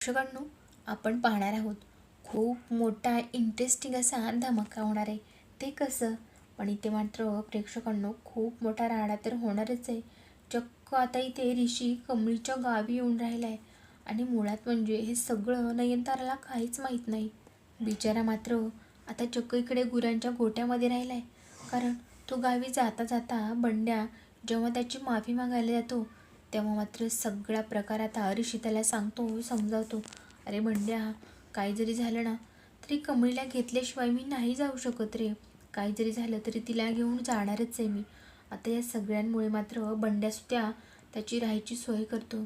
प्रेक्षकांनो, आपण पाहणार आहोत खूप मोठा इंटरेस्टिंग असा धमाका होणार आहे. ते कसं? पण इथे मात्र प्रेक्षकांनो खूप मोठा राडा तर होणारच आहे. चक्क आता इथे ऋषी कमळीच्या गावी येऊन राहिला आहे आणि मुळात म्हणजे हे सगळं नयनताराला काहीच माहीत नाही. बिचारा मात्र आता चक्क इकडे गुरांच्या गोट्यामध्ये राहिला आहे. कारण तो गावी जाता जाता बंड्या जेव्हा त्याची माफी मागायला जातो तेव्हा मात्र सगळा प्रकार आता ऋषी त्याला सांगतो, समजावतो. अरे बंड्या, काही जरी झालं ना तरी कमळीला घेतल्याशिवाय मी नाही जाऊ शकत रे. काही जरी झालं तरी तिला घेऊन जाणारच आहे मी. आता या सगळ्यांमुळे मात्र बंड्यासुद्धा त्याची राहायची सोय करतो.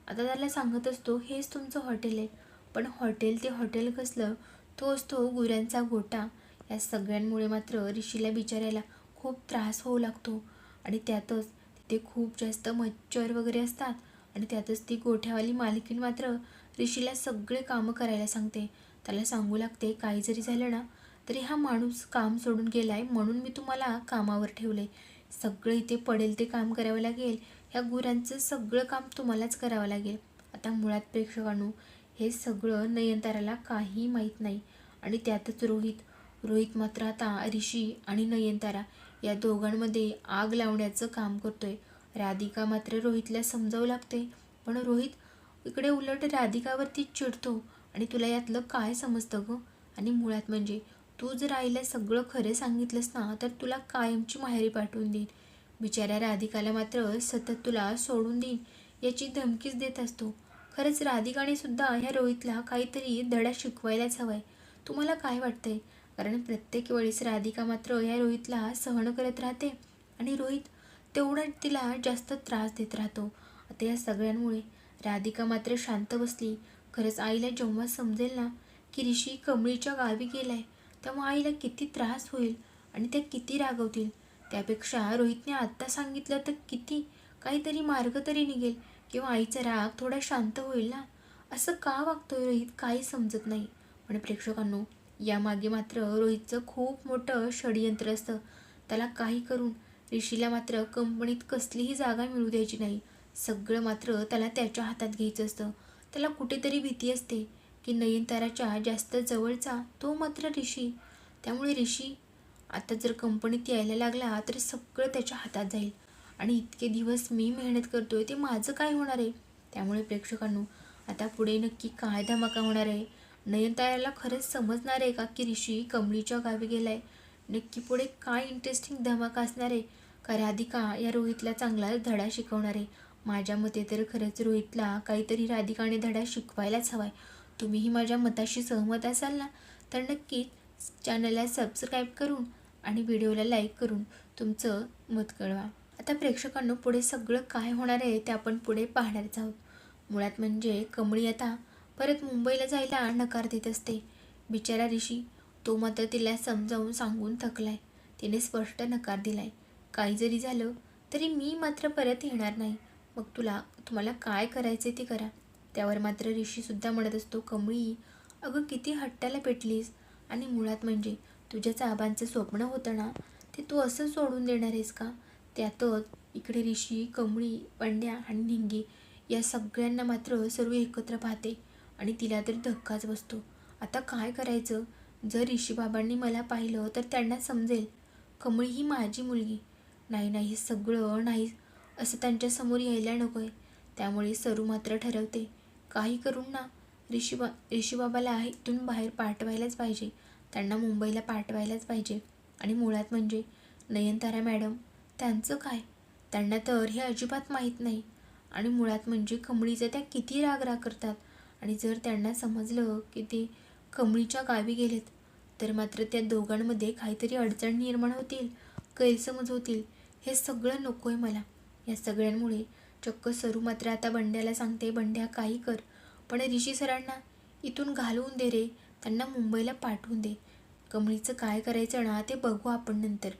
आता त्याला सांगत असतो, हेच तुमचं हॉटेल आहे. पण हॉटेल ते हॉटेल कसलं, तो असतो गुरांचा गोटा. या सगळ्यांमुळे मात्र ऋषीला बिचारायला खूप त्रास होऊ लागतो. आणि त्यातच तिथे खूप जास्त मच्छर वगैरे असतात. आणि त्यातच ती गोठ्यावाली मालकीण मात्र ऋषीला सगळे कामं करायला सांगते. त्याला सांगू लागते, काही जरी झालं ना तरी हा माणूस काम सोडून गेलाय म्हणून मी तुम्हाला कामावर ठेवले. सगळं इथे पडेल ते काम करावं लागेल. ह्या गुरांचं सगळं काम तुम्हालाच करावं लागेल. आता मुळात प्रेक्षकांनो, हे सगळं नयनताराला काही माहीत नाही. आणि त्यातच रोहित मात्र आता ऋषी आणि नयनतारा या दोघांमध्ये आग लावण्याचं काम करतोय. राधिका मात्र रोहितला समजावू लागते, पण रोहित इकडे उलट राधिकावरती चिडतो. आणि तुला यातलं काय समजतं गं? आणि मुळात म्हणजे तू जर आईला सगळं खरं सांगितलंस ना तर तुला कायमची माहेरी पाठवून देईन. बिचाऱ्या राधिकाला मात्र सतत तुला सोडून देईन याची धमकीच देत असतो. खरंच राधिकाने सुद्धा ह्या रोहितला काहीतरी धडा शिकवायलाच हवाय. तुम्हाला काय वाटतंय? कारण प्रत्येक वेळेस राधिका मात्र ह्या रोहितला सहन करत राहते आणि रोहित तेवढा तिला जास्त त्रास देत राहतो. आता या सगळ्यांमुळे राधिका मात्र शांत बसली. खरंच आईला जेव्हा समजेल ना की ऋषी कमळीच्या गावी गेलाय तेव्हा आईला किती त्रास होईल आणि त्या किती रागवतील. त्यापेक्षा रोहितने आत्ता सांगितलं तर किती काहीतरी मार्ग तरी निघेल किंवा आईचा राग थोडा शांत होईल ना. असं का वागतोय रोहित, काही समजत नाही. पण प्रेक्षकांनो, यामागे मात्र रोहितचं खूप मोठं षडयंत्र असतं. त्याला काही करून ऋषीला मात्र कंपनीत कसलीही जागा मिळू द्यायची नाही. सगळं मात्र त्याला त्याच्या हातात घ्यायचं असतं. त्याला कुठेतरी भीती असते की नयनताराच्या जास्त जवळचा तो मात्र ऋषी. त्यामुळे ऋषी आता जर कंपनीत यायला लागला तर सगळं त्याच्या हातात जाईल. आणि इतके दिवस मी मेहनत करतोय ते माझं काय होणार आहे? त्यामुळे प्रेक्षकांनो, आता पुढे नक्की काय धमाका होणार आहे? नयनताराला खरंच समजणार आहे का की ऋषी कमळीच्या गावी गेलाय? नक्की पुढे काय इंटरेस्टिंग धमाका असणार आहे? का राधिका या रोहितला चांगला धडा शिकवणार आहे? माझ्या मते तर खरंच रोहितला काहीतरी राधिकाने धडा शिकवायलाच हवाय. तुम्हीही माझ्या मताशी सहमत असाल ना तर नक्कीच चॅनलला सबस्क्राईब करून आणि व्हिडिओला लाईक करून तुमचं मत कळवा. आता प्रेक्षकांनो, पुढे सगळं काय होणार आहे ते आपण पुढे पाहणारच आहोत. मुळात म्हणजे कमळी आता परत मुंबईला जायला नकार देत असते. बिचारा ऋषी, तो मात्र तिला समजावून सांगून थकलाय. तिने स्पष्ट नकार दिलाय, काही जरी झालं तरी मी मात्र परत येणार नाही. मग तुम्हाला काय करायचे ते करा. त्यावर मात्र ऋषीसुद्धा म्हणत असतो, कमळी अगं किती हट्टाला पेटलीस. आणि मुळात म्हणजे तुझ्याच आबांचं स्वप्न होतं ना, ते तू असं सोडून देणार आहेस का? त्यातच इकडे ऋषी, कमळी, पंड्या आणि निंगी या सगळ्यांना मात्र सर्व एकत्र पाहते आणि तिला तर धक्काच बसतो. आता काय करायचं? जर ऋषीबाबांनी मला पाहिलं तर त्यांना समजेल कमळी ही माझी मुलगी नाही. नाही, हे सगळं नाही असं त्यांच्यासमोर यायला नको आहे. त्यामुळे सरू मात्र ठरवते, काही करून ना ऋषीबाबाला इथून बाहेर पाठवायलाच पाहिजे. त्यांना मुंबईला पाठवायलाच पाहिजे. आणि मुळात म्हणजे नयनतारा मॅडम, त्यांचं काय? त्यांना तर हे अजिबात माहीत नाही. आणि मुळात म्हणजे कमळीचं त्या किती राग करतात. आणि जर त्यांना समजलं की ते कमळीच्या गावी गेलेत तर मात्र त्या दोघांमध्ये काहीतरी अडचण निर्माण होतील, गैरसमज होतील. हे सगळं नको आहे मला. या सगळ्यांमुळे चक्क सरू मात्र आता बंड्याला सांगते, बंड्या काही कर पण ऋषी सरांना इथून घालवून दे रे, त्यांना मुंबईला पाठवून दे. कमळीचं काय करायचं ना ते बघू आपण नंतर.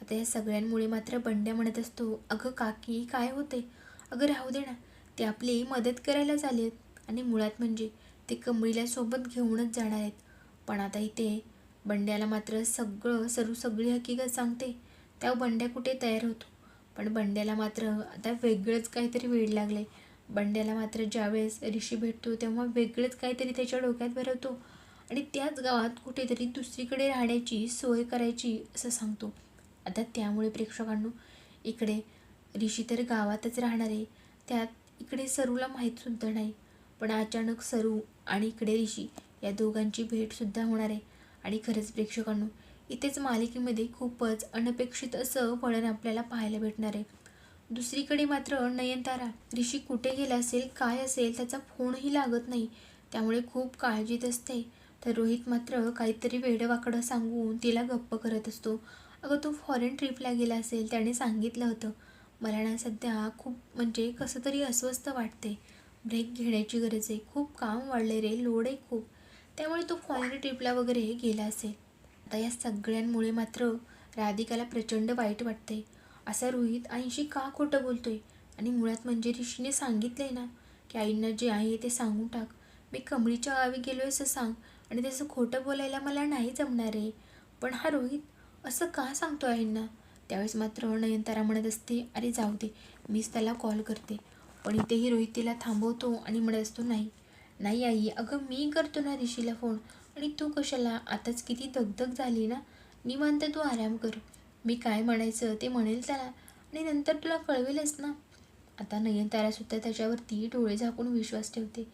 आता या सगळ्यांमुळे मात्र बंड्या म्हणत असतो, अगं काकी काय होते? अगं राहू दे ना, ते आपली मदत करायला झालेत. आणि मुळात म्हणजे ते कमळीला सोबत घेऊनच जाणार आहेत. पण आता इथे बंड्याला मात्र सरू सगळी हकीकत सांगते. त्या बंड्या कुठे तयार होतो. पण बंड्याला मात्र आता वेगळंच काहीतरी वेड लागले. बंड्याला मात्र ज्यावेळेस ऋषी भेटतो तेव्हा वेगळंच काहीतरी त्याच्या डोक्यात भरवतो आणि त्याच गावात कुठेतरी दुसरीकडे राहण्याची सोय करायची असं सांगतो. आता त्यामुळे प्रेक्षकांनो, इकडे ऋषी तर गावातच राहणार आहे, त्यात इकडे सरूला माहीतसुद्धा नाही. पण अचानक सरू आणि इकडे ऋषी या दोघांची भेटसुद्धा होणार आहे. आणि खरंच प्रेक्षकांनो, इथेच मालिकेमध्ये खूपच अनपेक्षित असं वळण आपल्याला पाहायला भेटणार आहे. दुसरीकडे मात्र नयनतारा ऋषी कुठे गेला असेल, काय असेल, त्याचा फोनही लागत नाही, त्यामुळे खूप काळजीत असते. तर रोहित मात्र काहीतरी वेडवाकडं सांगून तिला गप्प करत असतो. अगं तू फॉरेन ट्रिपला गेला असेल, त्याने सांगितलं होतं. मला ना सध्या खूप म्हणजे कसं तरी अस्वस्थ वाटते, ब्रेक घेण्याची गरज आहे, खूप काम वाढले रे, लोड आहे खूप, त्यामुळे तो फॉरेन ट्रिपला वगैरे गेला असेल. आता या सगळ्यांमुळे मात्र राधिकाला प्रचंड वाईट वाटते. असा रोहित आईशी का खोटं बोलतोय? आणि मुळात म्हणजे ऋषीने सांगितलंय ना की आईंना जे आहे ते सांगून टाक, मी कमळीच्या गावी गेलोय असं सांग, आणि त्याचं खोटं बोलायला मला नाही जमणार आहे. पण हा रोहित असं का सांगतो आईंना? त्यावेळेस मात्र नयनतारा म्हणत असते, अरे जाऊ दे, मीच त्याला कॉल करते. पण इथेही रोहित तिला थांबवतो आणि म्हणत असतो, नाही नाही आई, अगं मी करतो ना ऋषीला फोन, आणि तू कशाला, आताच किती दगदग झाली ना, निवांत तू आराम कर, मी काय म्हणायचं ते म्हणेल त्याला आणि नंतर तुला कळवेलच ना. आता नयनतारासुद्धा त्याच्यावरती डोळे झाकून विश्वास ठेवते.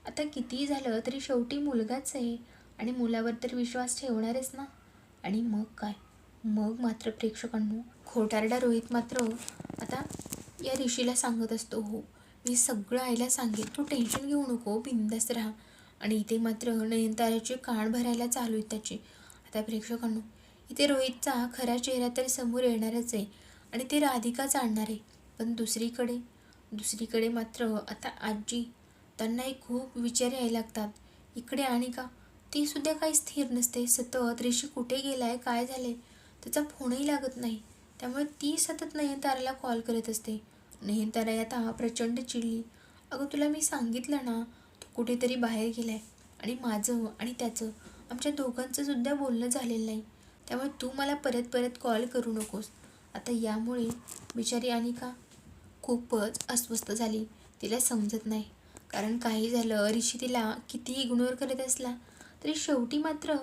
आता कितीही झालं तरी शेवटी मुलगाच आहे आणि मुलावर तर विश्वास ठेवणारच ना. आणि मग काय, मग मात्र प्रेक्षकांनो, खोटारडा रोहित मात्र आता या ऋषीला सांगत असतो, हो मी सगळं आईला सांगेन, तू टेन्शन घेऊ नको, बिंदास राहा. आणि इथे मात्र नयनताराचे कान भरायला चालू आहेत त्याचे. आता प्रेक्षकांनो, इथे रोहितचा खरा चेहरा तर समोर येणारच आहे आणि ते राधिकाच आणणार आहे. पण दुसरीकडे मात्र आता आजी, त्यांनाही खूप विचार यायला लागतात. इकडे अनिका, ती सुद्धा काही स्थिर नसते, सतत ऋषी कुठे गेलाय, काय झाले, त्याचा फोनही लागत नाही, त्यामुळे ती सतत नयनताराला कॉल करत असते. नयनतारा आता प्रचंड चिडली. अगं तुला मी सांगितलं ना, तो कुठेतरी बाहेर गेलाय आणि माझं आणि त्याचं, आमच्या दोघांचं सुद्धा बोलणं झालेलं नाही, त्यामुळे तू मला परत परत कॉल करू नकोस. आता यामुळे बिचारी अनिका खूपच अस्वस्थ झाली. तिला समजत नाही, कारण काही झालं, ऋषी तिला किती इग्नोर करत असला तरी शेवटी मात्र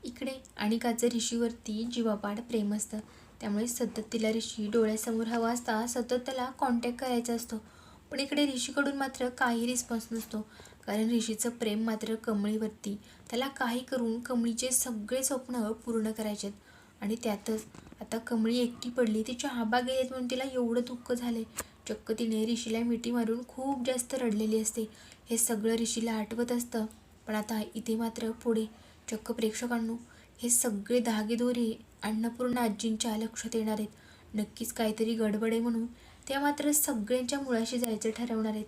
इकडे अनिकाचं ऋषीवरती जीवापाड प्रेम असतं. त्यामुळे सतत तिला ऋषी डोळ्यासमोर हवा असता सतत त्याला कॉन्टॅक्ट करायचा असतो. पण इकडे ऋषीकडून मात्र काही रिस्पॉन्स नसतो, कारण ऋषीचं प्रेम मात्र कमळीवरती, त्याला काही करून कमळीचे सगळे स्वप्न पूर्ण करायचेत. आणि त्यातच आता कमळी एकटी पडली, तिच्या आबा गेलेत म्हणून तिला एवढं दुःख झाले, चक्क तिने ऋषीला मिठी मारून खूप जास्त रडलेली असते. हे सगळं ऋषीला आठवत असतं. पण आता इथे मात्र पुढे चक्क प्रेक्षकांनो, हे सगळे धागेदोरे अन्नपूर्णा आजींच्या लक्षात येणार आहेत. नक्कीच काहीतरी गडबड आहे म्हणून त्या मात्र सगळ्यांच्या मुळाशी जायचं ठरवणार आहेत.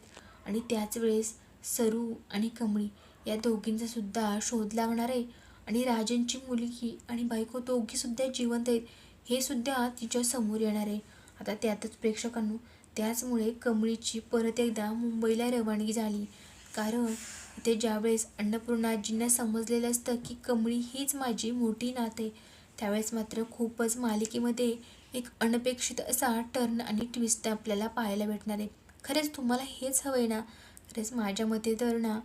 आणि त्याच वेळेस सरू आणि कमळी या दोघींचा सुद्धा शोध लागणार आहे. आणि राजनची मुलगी आणि बायको दोघीसुद्धा जिवंत आहेत हे सुद्धा तिच्या समोर येणार आहे. आता त्यातच प्रेक्षकांनो, त्याचमुळे कमळीची परत एकदा मुंबईला रवानगी झाली. कारण इथे ज्यावेळेस अन्नपूर्णा आजींना समजलेलं असतं की कमळी हीच माझी मोठी नात आहे, त्यावेळेस मात्र खूपच मालिकेमध्ये एक अनपेक्षित असा टर्न आणि ट्विस्ट आपल्याला पाहायला भेटणार आहे. खरंच तुम्हाला हेच हवं आहे ना? खरंच माझ्या मते तर ना,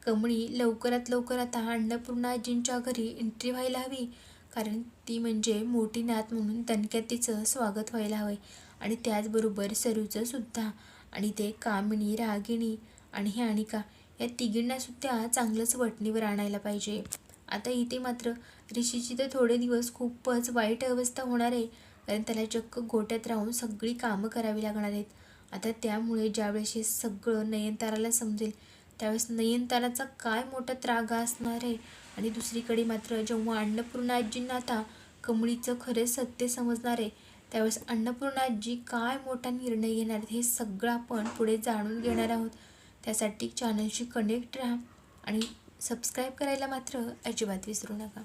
कमळी लवकरात लवकर आता अन्नपूर्णा आजींच्या घरी एंट्री व्हायला हवी, कारण ती म्हणजे मोठी नात म्हणून दणक्यात तिचं स्वागत व्हायला हवं आहे. आणि त्याचबरोबर सरूचं सुद्धा. आणि ते कामिनी, रागिणी आणि हे अनिका या तिघींनासुद्धा चांगलंच वठणीवर आणायला पाहिजे. आता इथे मात्र ऋषीची तर थोडे दिवस खूपच वाईट अवस्था होणार आहे, कारण त्याला चक्क गोट्यात राहून सगळी कामं करावी लागणार आहेत. आता त्यामुळे ज्यावेळेस हे सगळं नयनताराला समजेल, त्यावेळेस नयनताराचा काय मोठा त्रागा असणार आहे. आणि दुसरीकडे मात्र जेव्हा अन्नपूर्णा आजींना आता कमळीचं खरं सत्य समजणार आहे, त्यावेळेस अन्नपूर्णा आजी काय मोठा निर्णय घेणार आहेत हे सगळं आपण पुढे जाणून घेणार आहोत. त्यासाठी चॅनलशी कनेक्ट राहा आणि सबस्क्राईब करायला मात्र अजिबात विसरू नका.